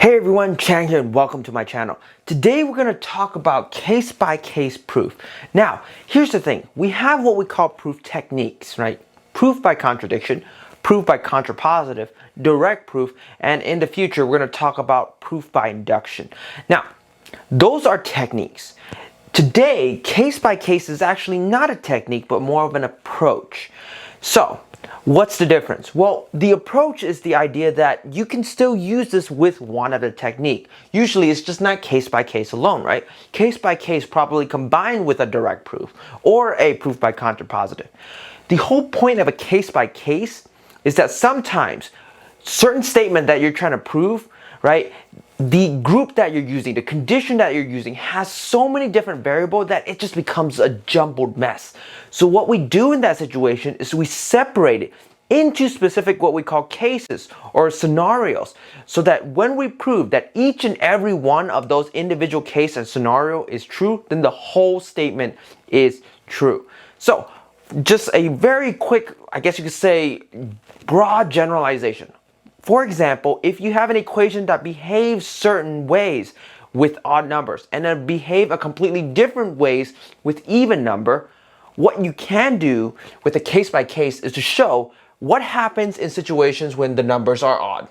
Hey everyone, Chang here and welcome to my channel. Today we're going to talk about case-by-case proof. Now, here's the thing. We have what we call proof techniques, right? Proof by contradiction, proof by contrapositive, direct proof, and in the future we're going to talk about proof by induction. Now, those are techniques. Today, case-by-case is actually not a technique but more of an approach. So, what's the difference? Well, the approach is the idea that you can still use this with one other technique. Usually it's just not case by case alone, right? Case by case probably combined with a direct proof or a proof by contrapositive. The whole point of a case by case is that sometimes certain statement that you're trying to prove, right? The group that you're using, the condition that you're using has so many different variables that it just becomes a jumbled mess. So what we do in that situation is we separate it into specific what we call cases or scenarios, so that when we prove that each and every one of those individual case and scenario is true, then the whole statement is true. So just a very quick, I guess you could say, broad generalization. For example, if you have an equation that behaves certain ways with odd numbers and then behave a completely different ways with even number, what you can do with a case by case is to show what happens in situations when the numbers are odd.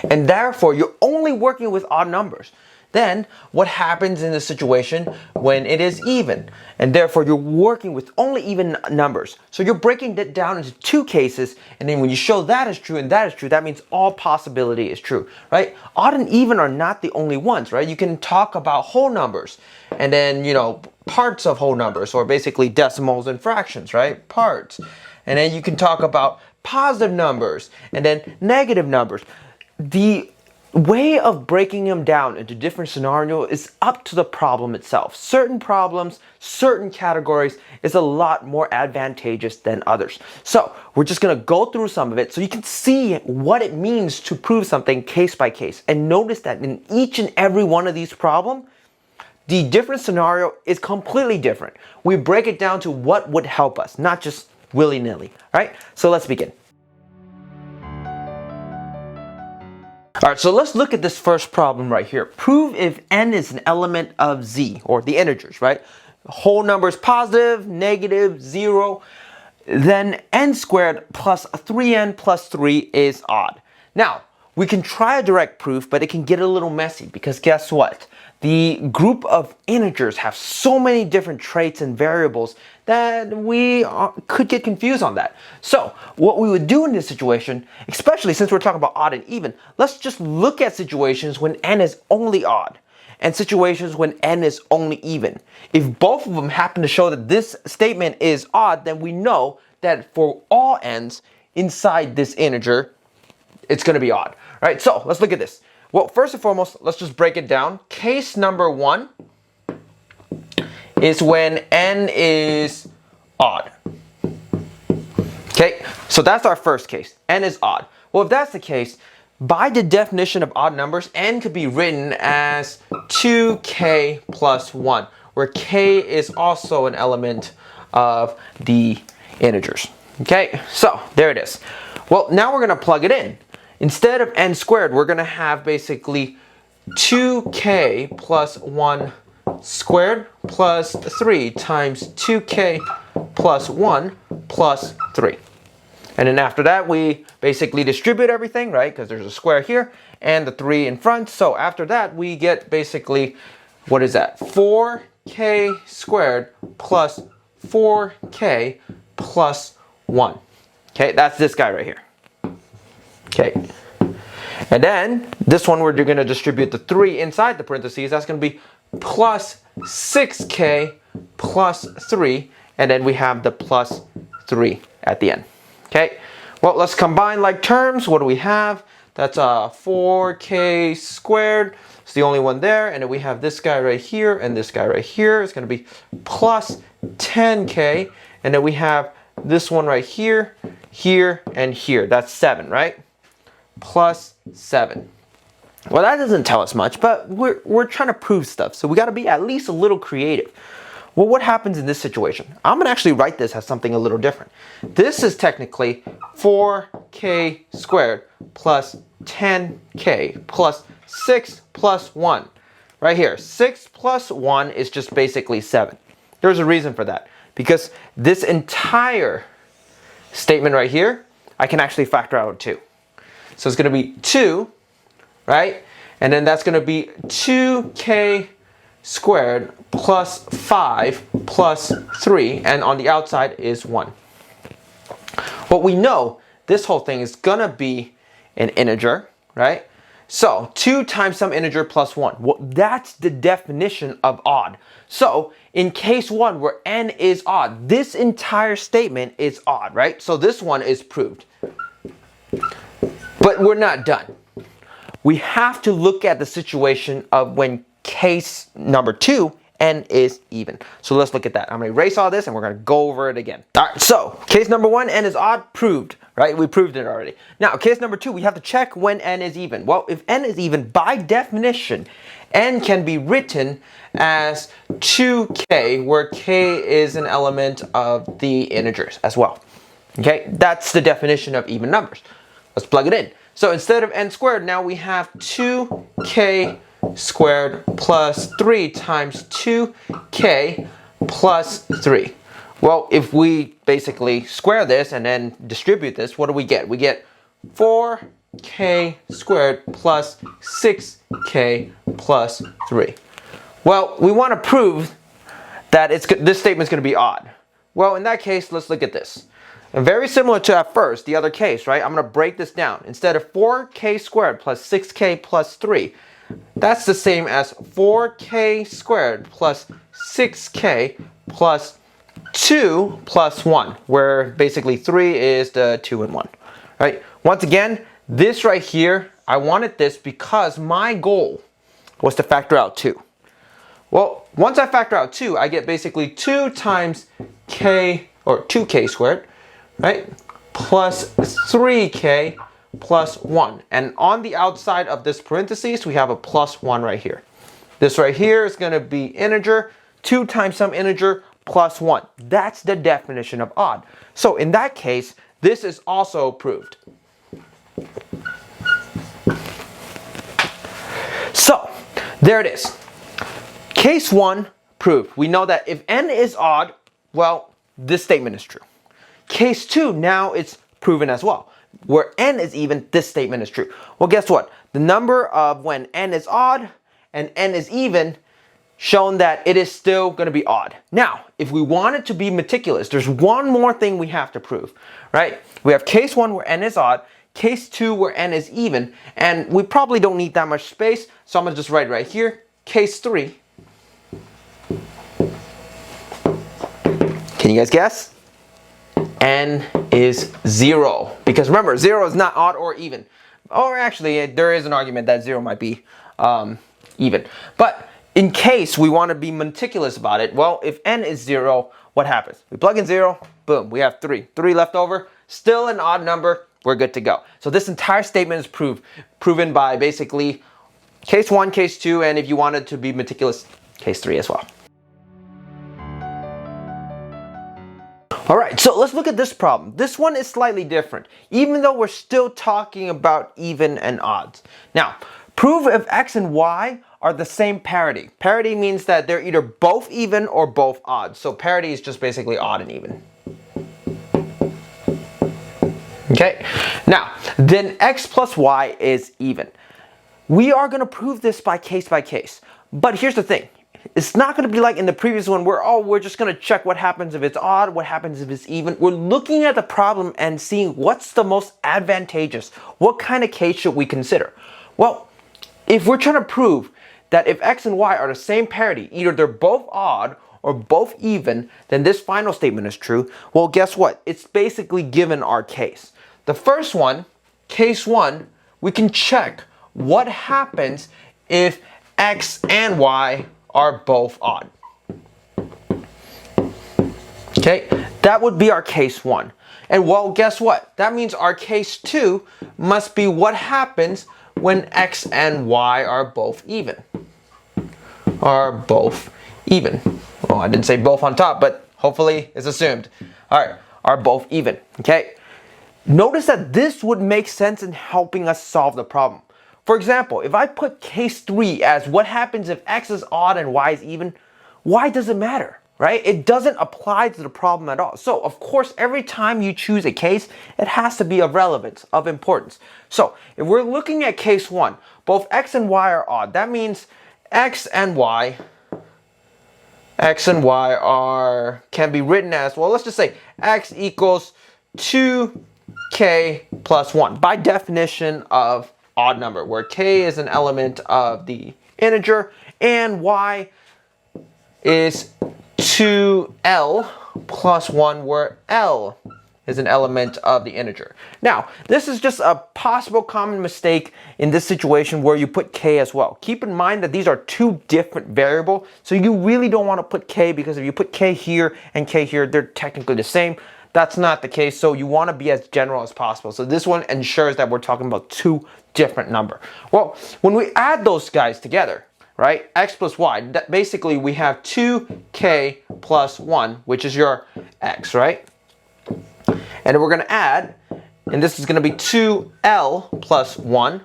And therefore, you're only working with odd numbers. Then, what happens in the situation when it is even? And therefore, you're working with only even numbers. So you're breaking it down into two cases, and then when you show that is true and that is true, that means all possibility is true, right? Odd and even are not the only ones, right? You can talk about whole numbers, and then, parts of whole numbers, or basically decimals and fractions, right? Parts. And then you can talk about positive numbers, and then negative numbers. The way of breaking them down into different scenarios is up to the problem itself. Certain problems, certain categories is a lot more advantageous than others. So we're just going to go through some of it so you can see what it means to prove something case by case. And notice that in each and every one of these problems, the different scenario is completely different. We break it down to what would help us, not just willy-nilly. All right, so let's begin. Alright, so let's look at this first problem right here. Prove if n is an element of z, or the integers, right? Whole number is positive, negative, 0. Then n squared plus 3n plus 3 is odd. Now, we can try a direct proof, but it can get a little messy because guess what? The group of integers have so many different traits and variables that we could get confused on that. So what we would do in this situation, especially since we're talking about odd and even, let's just look at situations when n is only odd and situations when n is only even. If both of them happen to show that this statement is odd, then we know that for all n's inside this integer, it's going to be odd. All right, so let's look at this. Well, first and foremost, let's just break it down. Case number 1 is when n is odd. Okay, so that's our first case. N is odd. Well, if that's the case, by the definition of odd numbers, n could be written as 2k plus 1, where k is also an element of the integers. Okay, so there it is. Well, now we're going to plug it in. Instead of n squared, we're going to have basically 2k plus 1 squared plus 3 times 2k plus 1 plus 3. And then after that, we basically distribute everything, right? Because there's a square here and the 3 in front. So after that, we get basically, what is that? 4k squared plus 4k plus 1. Okay, that's this guy right here. Okay, and then this one we're going to distribute the 3 inside the parentheses. That's going to be plus 6k plus 3, and then we have the plus 3 at the end. Okay, well, let's combine like terms. What do we have? That's 4k squared. It's the only one there, and then we have this guy right here and this guy right here. It's going to be plus 10k, and then we have this one right here, here, and here. That's 7, right? Plus 7. Well, that doesn't tell us much, but we're trying to prove stuff, so we got to be at least a little creative. Well, what happens in this situation? I'm going to actually write this as something a little different. This is technically 4k squared plus 10k plus 6 plus 1. Right here, 6 plus 1 is just basically 7. There's a reason for that. Because this entire statement right here, I can actually factor out 2. So it's going to be 2, right? And then that's going to be 2k squared plus 5 plus 3. And on the outside is 1. Well, we know this whole thing is going to be an integer, right? So 2 times some integer plus 1. Well, that's the definition of odd. So in case 1 where n is odd, this entire statement is odd, right? So this one is proved. But we're not done. We have to look at the situation of when case number 2, n is even. So let's look at that. I'm going to erase all this and we're going to go over it again. All right, so case number 1, n is odd, proved, right? We proved it already. Now, case number 2, we have to check when n is even. Well, if n is even, by definition, n can be written as 2k, where k is an element of the integers as well. Okay, that's the definition of even numbers. Let's plug it in. So instead of n squared, now we have 2k squared plus 3 times 2k plus 3. Well, if we basically square this and then distribute this, what do we get? We get 4k squared plus 6k plus 3. Well, we want to prove that this statement is going to be odd. Well, in that case, let's look at this. And very similar to at first, the other case, right? I'm going to break this down. Instead of 4k squared plus 6k plus 3, that's the same as 4k squared plus 6k plus 2 plus 1, where basically 3 is the 2 and 1, right? Once again, this right here, I wanted this because my goal was to factor out 2. Well, once I factor out 2, I get basically 2 times k, or 2k squared, right? Plus 3k plus 1. And on the outside of this parentheses, we have a plus 1 right here. This right here is going to be integer, 2 times some integer plus 1. That's the definition of odd. So in that case, this is also proved. So there it is. Case 1 proved. We know that if n is odd, well, this statement is true. Case 2, now it's proven as well. Where n is even, this statement is true. Well, guess what? The number of when n is odd and n is even shown that it is still going to be odd. Now, if we want it to be meticulous, there's one more thing we have to prove, right? We have case 1 where n is odd, case 2 where n is even, and we probably don't need that much space, so I'm going to just write right here, case 3. Can you guys guess? N is 0. Because remember, 0 is not odd or even. Or actually, there is an argument that 0 might be even. But in case we want to be meticulous about it, well, if n is 0, what happens? We plug in 0, boom, we have 3. 3 left over, still an odd number, we're good to go. So this entire statement is proven by basically case 1, case 2, and if you wanted to be meticulous, case 3 as well. Alright, so let's look at this problem. This one is slightly different, even though we're still talking about even and odds. Now, prove if x and y are the same parity. Parity means that they're either both even or both odd. So parity is just basically odd and even. Okay, now, then x plus y is even. We are going to prove this by case. But here's the thing. It's not going to be like in the previous one where, oh, we're just going to check what happens if it's odd, what happens if it's even. We're looking at the problem and seeing what's the most advantageous. What kind of case should we consider? Well, if we're trying to prove that if x and y are the same parity, either they're both odd or both even, then this final statement is true. Well, guess what? It's basically given our case. The first one, case 1, we can check what happens if x and y are both odd. Okay, that would be our case 1. And well, guess what? That means our case 2 must be what happens when x and y are both even. I didn't say both on top, but hopefully it's assumed. All right, are both even, okay? Notice that this would make sense in helping us solve the problem. For example, if I put case 3 as what happens if x is odd and y is even, why does it matter, right? It doesn't apply to the problem at all. So of course, every time you choose a case, it has to be of relevance, of importance. So if we're looking at case 1, both x and y are odd. That means x and y can be written as, well, let's just say x equals 2k plus 1 by definition of odd number, where k is an element of the integer and y is 2l plus 1, where l is an element of the integer. Now, this is just a possible common mistake in this situation where you put k as well. Keep in mind that these are two different variables, so you really don't want to put k, because if you put k here and k here, they're technically the same. That's not the case, so you want to be as general as possible. So this one ensures that we're talking about two different numbers. Well, when we add those guys together, right, x plus y, basically we have 2k plus 1, which is your x, right? And we're going to add, and this is going to be 2l plus 1,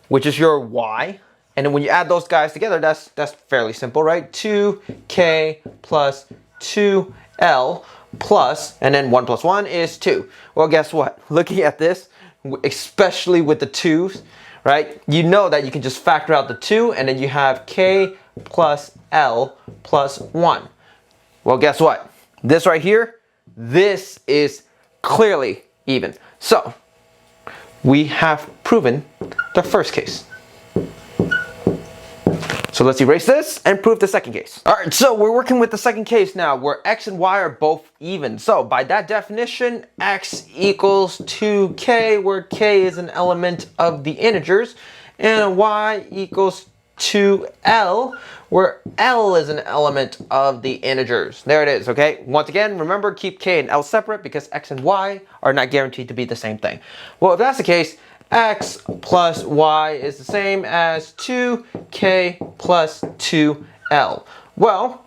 which is your y. And then when you add those guys together, that's fairly simple, right? 2k plus 2l plus, and then 1 plus 1 is 2. Well, guess what? Looking at this, especially with the 2's, right? You know that you can just factor out the 2, and then you have k plus l plus 1. Well, guess what? This right here, this is clearly even. So we have proven the first case. So let's erase this and prove the second case. All right, so we're working with the second case now, where x and y are both even. So by that definition, x equals 2k, where k is an element of the integers, and y equals 2l, where l is an element of the integers. There it is, okay? Once again, remember, keep k and l separate because x and y are not guaranteed to be the same thing. Well, if that's the case, x plus y is the same as 2k plus 2l. Well,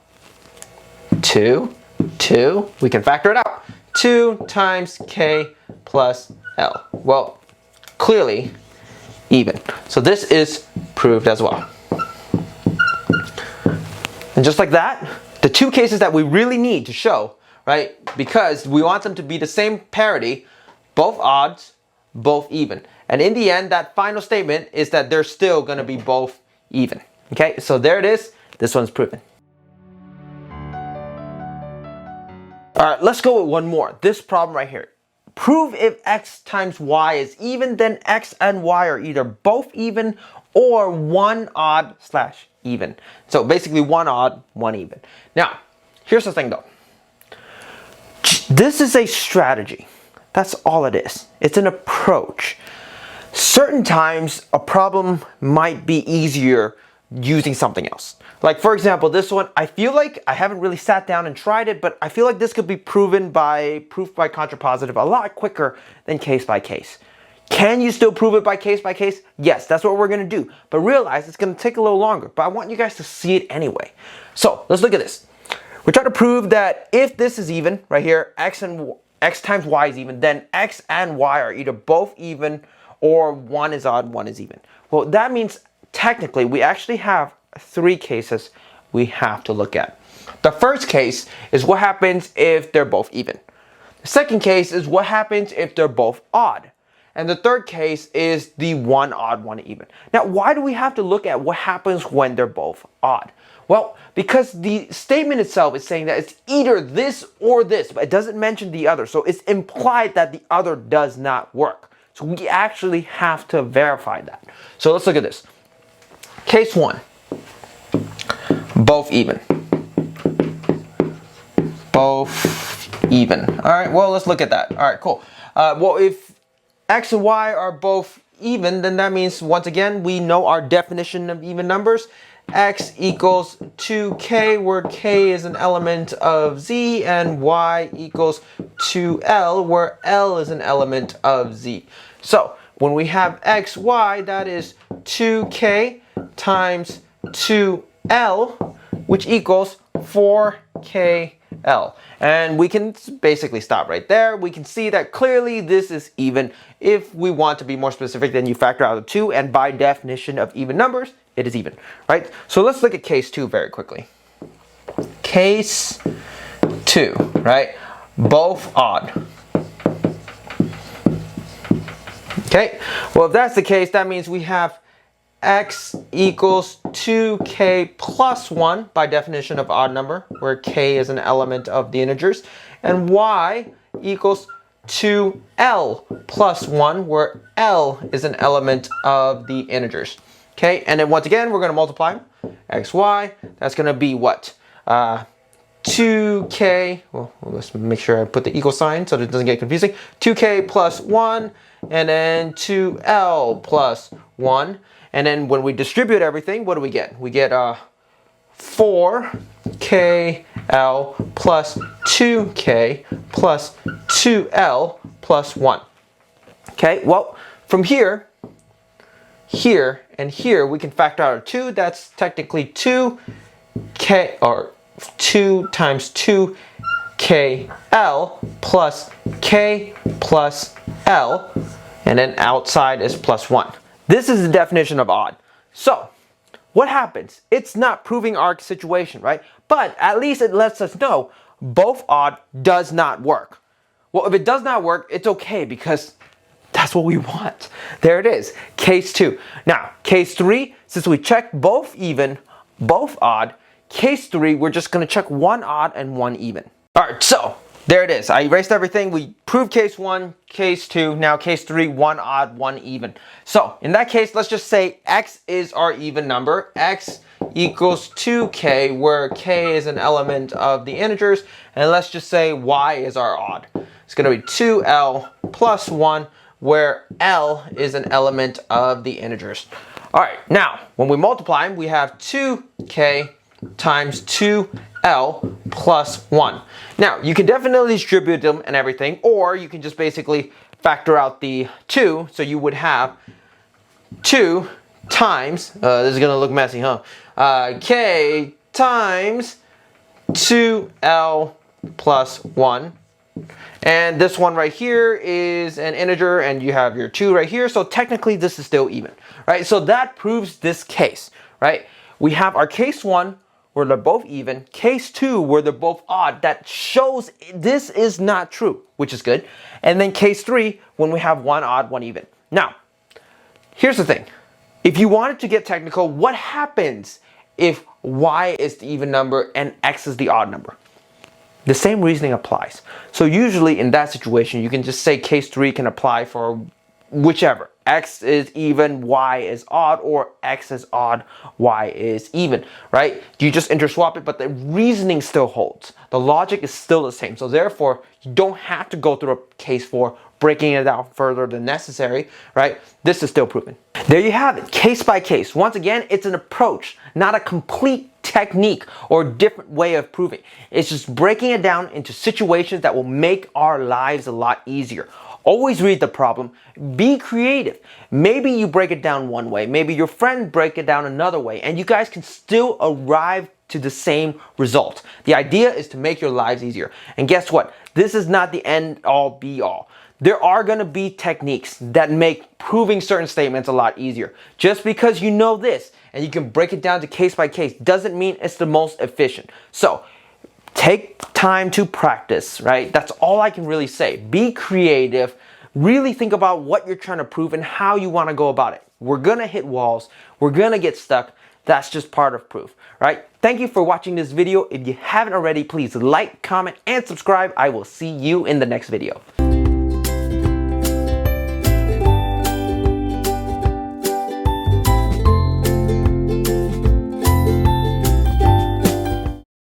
2, we can factor it out. 2 times k plus l. Well, clearly even. So this is proved as well. And just like that, the two cases that we really need to show, right, because we want them to be the same parity, both odds, both even. And in the end, that final statement is that they're still going to be both even. Okay, so there it is. This one's proven. All right, let's go with one more. This problem right here. Prove if x times y is even, then x and y are either both even or one odd slash even. So basically one odd, one even. Now, here's the thing though. This is a strategy. That's all it is. It's an approach. Certain times a problem might be easier using something else. Like for example, this one, I feel like I haven't really sat down and tried it, but I feel like this could be proven by proof by contrapositive a lot quicker than case by case. Can you still prove it by case? Yes, that's what we're going to do. But realize it's going to take a little longer. But I want you guys to see it anyway. So let's look at this. We're trying to prove that if this is even, right here, x times y is even, then x and y are either both even or one is odd, one is even. Well, that means technically we actually have three cases we have to look at. The first case is what happens if they're both even. The second case is what happens if they're both odd. And the third case is the one odd, one even. Now, why do we have to look at what happens when they're both odd? Well, because the statement itself is saying that it's either this or this, but it doesn't mention the other. So it's implied that the other does not work. So we actually have to verify that. So let's look at this. Case 1, both even. Both even. All right, well, let's look at that. All right, cool. Well, if x and y are both even, then that means, once again, we know our definition of even numbers. X equals 2k, where k is an element of z, and y equals 2l, where l is an element of z. So when we have x, y, that is 2k times 2l, which equals 4 KL. And we can basically stop right there. We can see that clearly this is even. If we want to be more specific, then you factor out the 2, and by definition of even numbers, it is even, right? So let's look at case 2 very quickly. Case 2, right? Both odd. Okay, well, if that's the case, that means we have x equals 2k plus 1 by definition of odd number, where k is an element of the integers, and y equals 2l plus 1, where l is an element of the integers. Okay, and then once again, we're going to multiply x, y. That's going to be what? 2k, well, let's make sure I put the equal sign so that it doesn't get confusing. 2k plus 1, and then 2l plus 1. And then when we distribute everything, what do we get? We get 4kl plus 2k plus 2l plus 1. Okay, well, from here, here, and here, we can factor out a 2. That's technically 2k, or 2 times 2kl plus k plus l, and then outside is plus 1. This is the definition of odd. So, what happens? It's not proving our situation, right? But at least it lets us know both odd does not work. Well, if it does not work, it's okay because that's what we want. There it is, case 2. Now, case 3, since we checked both even, both odd, case 3, we're just going to check one odd and one even. All right, so there it is. I erased everything. We proved case 1, case 2, now case 3, one odd, one even. So in that case, let's just say x is our even number. X equals 2k, where k is an element of the integers. And let's just say y is our odd. It's going to be 2l plus 1, where l is an element of the integers. All right, now when we multiply them, we have 2k times 2l plus 1. Now, you can definitely distribute them and everything, or you can just basically factor out the 2, so you would have 2 times, this is going to look messy, huh? K times 2l plus 1. And this one right here is an integer, and you have your 2 right here, so technically this is still even, right? So that proves this case, right? We have our case 1, where they're both even, case 2, where they're both odd. That shows this is not true, which is good. And then case 3, when we have one odd, one even. Now, here's the thing. If you wanted to get technical, what happens if y is the even number and x is the odd number? The same reasoning applies. So usually in that situation, you can just say case 3 can apply for whichever. X is even, y is odd, or x is odd, y is even, right? You just interswap it, but the reasoning still holds. The logic is still the same. So therefore, you don't have to go through a case 4, breaking it down further than necessary, right? This is still proven. There you have it, case by case. Once again, it's an approach, not a complete technique or different way of proving. It's just breaking it down into situations that will make our lives a lot easier. Always read the problem, be creative. Maybe you break it down one way, maybe your friend break it down another way, and you guys can still arrive to the same result. The idea is to make your lives easier. And guess what? This is not the end all be all. There are going to be techniques that make proving certain statements a lot easier. Just because you know this and you can break it down to case by case doesn't mean it's the most efficient. So take time to practice, right? That's all I can really say. Be creative. Really think about what you're trying to prove and how you want to go about it. We're going to hit walls. We're going to get stuck. That's just part of proof, right? Thank you for watching this video. If you haven't already, please like, comment, and subscribe. I will see you in the next video.